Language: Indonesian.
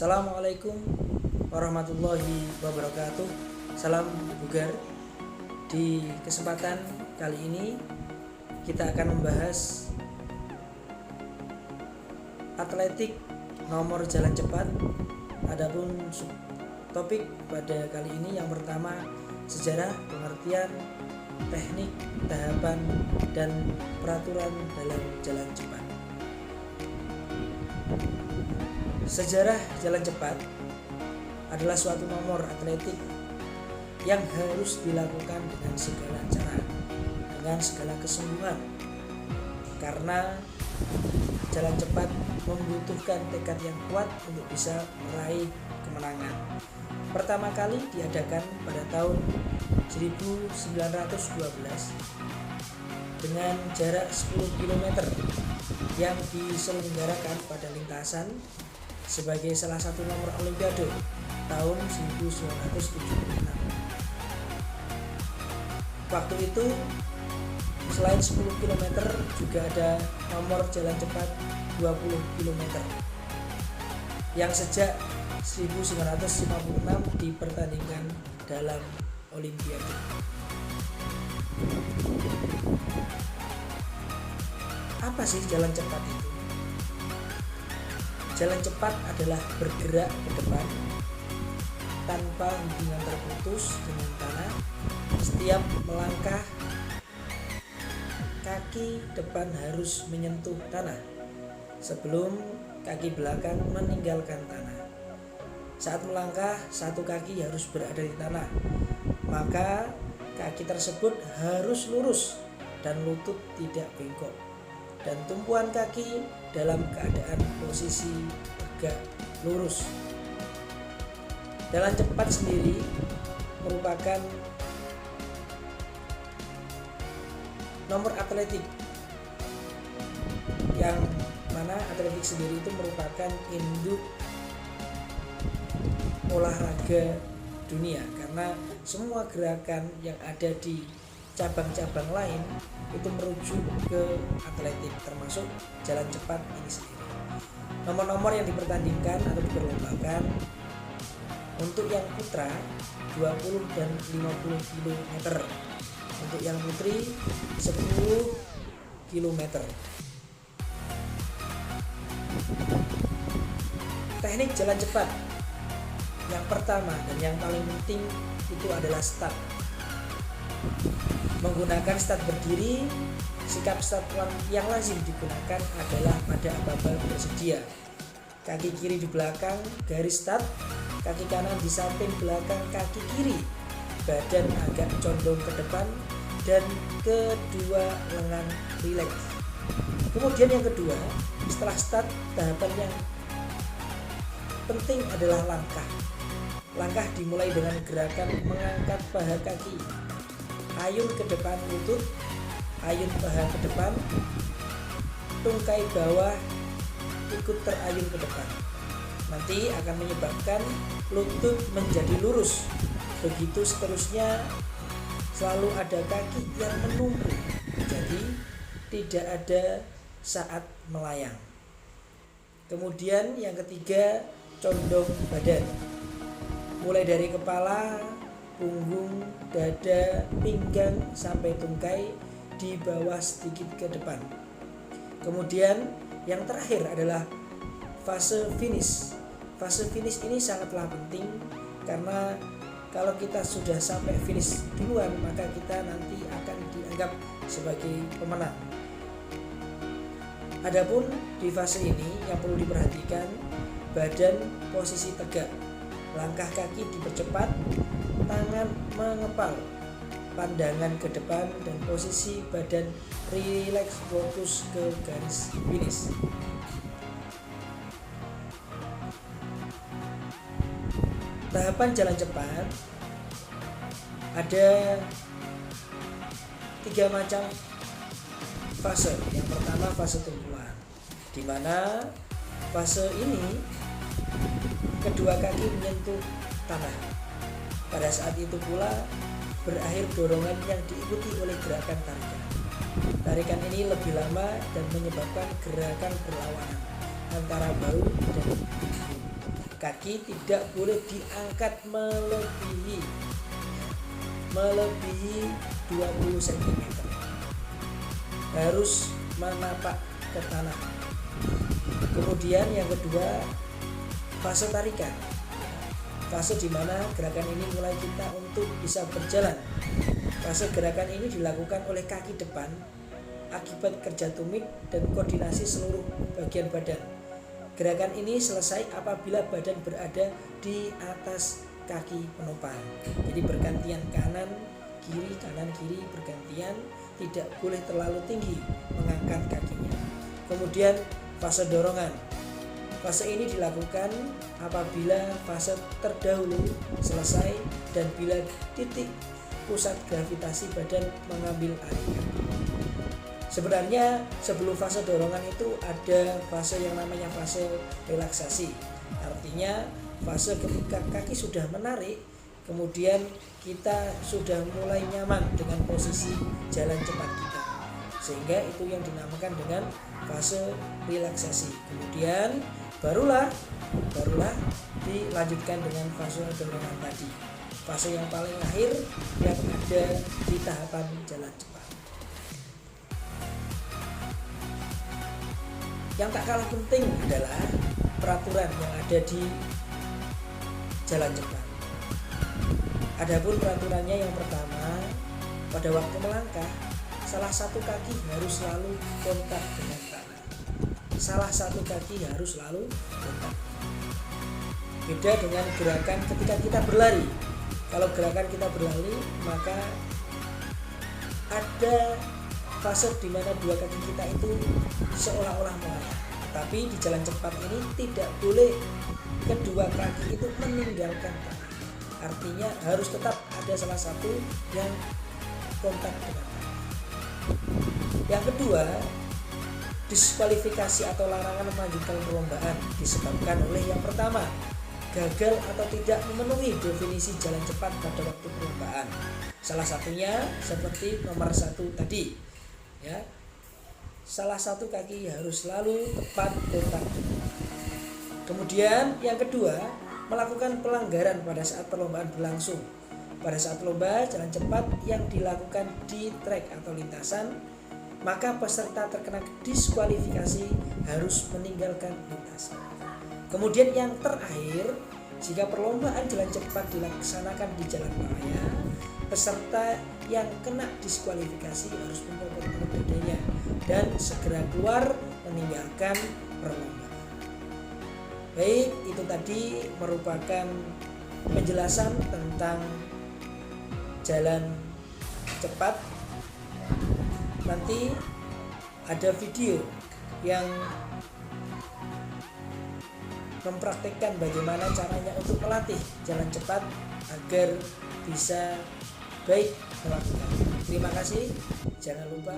Assalamualaikum warahmatullahi wabarakatuh. Salam bugar. Di kesempatan kali ini kita akan membahas atletik nomor jalan cepat. Adapun topik pada kali ini yang pertama, sejarah, pengertian, teknik, tahapan, dan peraturan dalam jalan cepat. Sejarah jalan cepat adalah suatu nomor atletik yang harus dilakukan dengan segala cara, dengan segala kesungguhan, karena jalan cepat membutuhkan tekad yang kuat untuk bisa meraih kemenangan. Pertama kali diadakan pada tahun 1912 dengan jarak 10 km yang diselenggarakan pada lintasan sebagai salah satu nomor olimpiade tahun 1976. Waktu itu selain 10 km juga ada nomor jalan cepat 20 km yang sejak 1956 dipertandingkan dalam olimpiade. Apa sih jalan cepat itu? Jalan cepat adalah bergerak ke depan tanpa hubungan terputus dengan tanah. Setiap melangkah, kaki depan harus menyentuh tanah sebelum kaki belakang meninggalkan tanah. Saat melangkah, satu kaki harus berada di tanah, maka kaki tersebut harus lurus dan lutut tidak bengkok, dan tumpuan kaki dalam keadaan posisi tegak lurus. Jalan cepat sendiri merupakan nomor atletik yang mana atletik sendiri itu merupakan induk olahraga dunia, karena semua gerakan yang ada di cabang-cabang lain itu merujuk ke atletik, termasuk jalan cepat ini sendiri. Nomor-nomor yang dipertandingkan atau diperlombakan untuk yang putra 20 dan 50 km, untuk yang putri 10 km. Teknik jalan cepat yang pertama dan yang paling penting itu adalah start. Menggunakan start berdiri, sikap start yang lazim digunakan adalah pada abal bersedia. Kaki kiri di belakang garis start, kaki kanan di samping belakang kaki kiri, badan agak condong ke depan, dan kedua lengan rileks. Kemudian yang kedua, setelah start, tahapan yang penting adalah langkah. Langkah dimulai dengan gerakan mengangkat paha kaki, ayun ke depan lutut, ayun paha ke depan, tungkai bawah ikut terayun ke depan. Nanti akan menyebabkan lutut menjadi lurus. Begitu seterusnya, selalu ada kaki yang menumpuk, jadi tidak ada saat melayang. Kemudian yang ketiga, condong badan. Mulai dari kepala, punggung, dada, pinggang sampai tungkai di bawah sedikit ke depan. Kemudian yang terakhir adalah fase finish. Fase finish ini sangatlah penting, karena kalau kita sudah sampai finish duluan, maka kita nanti akan dianggap sebagai pemenang. Adapun di fase ini yang perlu diperhatikan, badan posisi tegak, langkah kaki dipercepat, tangan mengepal, pandangan ke depan, dan posisi badan rileks fokus ke garis finish. Tahapan jalan cepat ada 3 macam fase. Yang pertama fase tumpuan, di mana fase ini kedua kaki menyentuh tanah. Pada saat itu pula berakhir dorongan yang diikuti oleh gerakan tarikan. Tarikan ini lebih lama dan menyebabkan gerakan berlawanan antara bahu dan tubuh. Kaki tidak boleh diangkat melebihi 20 cm. Harus menapak ke tanah. Kemudian yang kedua, fase tarikan. Fase di mana gerakan ini mulai kita untuk bisa berjalan. Fase gerakan ini dilakukan oleh kaki depan akibat kerja tumit dan koordinasi seluruh bagian badan. Gerakan ini selesai apabila badan berada di atas kaki penopang. Jadi bergantian kanan kiri bergantian, tidak boleh terlalu tinggi mengangkat kakinya. Kemudian fase dorongan. Fase ini dilakukan apabila fase terdahulu selesai dan bila titik pusat gravitasi badan mengambil alih. Sebenarnya sebelum fase dorongan itu ada fase yang namanya fase relaksasi. Artinya fase ketika kaki sudah menarik, kemudian kita sudah mulai nyaman dengan posisi jalan cepat kita, sehingga itu yang dinamakan dengan fase relaksasi. Kemudian barulah dilanjutkan dengan fase dorongan tadi, fase yang paling akhir yang ada di tahapan jalan cepat. Yang tak kalah penting adalah peraturan yang ada di jalan cepat. Adapun peraturannya, yang pertama, pada waktu melangkah, salah satu kaki harus selalu kontak dengan tanah. Salah satu kaki harus selalu kontak. Beda dengan gerakan ketika kita berlari. Kalau gerakan kita berlari, maka ada fase di mana dua kaki kita itu seolah-olah melayang. Tapi di jalan cepat ini tidak boleh kedua kaki itu meninggalkan tanah. Artinya harus tetap ada salah satu yang kontak dengan tanah. Yang kedua, diskualifikasi atau larangan melanjutkan perlombaan disebabkan oleh yang pertama, gagal atau tidak memenuhi definisi jalan cepat pada waktu perlombaan. Salah satunya seperti nomor 1 tadi, ya. Salah satu kaki harus selalu tepat kontak. Kemudian yang kedua, melakukan pelanggaran pada saat perlombaan berlangsung. Pada saat lomba jalan cepat yang dilakukan di trek atau lintasan, maka peserta terkena diskualifikasi harus meninggalkan lintasan. Kemudian yang terakhir, jika perlombaan jalan cepat dilaksanakan di jalan raya, peserta yang kena diskualifikasi harus memotong dadanya dan segera keluar meninggalkan perlombaan. Baik, itu tadi merupakan penjelasan tentang jalan cepat. Nanti ada video yang mempraktikkan bagaimana caranya untuk melatih jalan cepat agar bisa baik melakukan. Terima kasih. Jangan lupa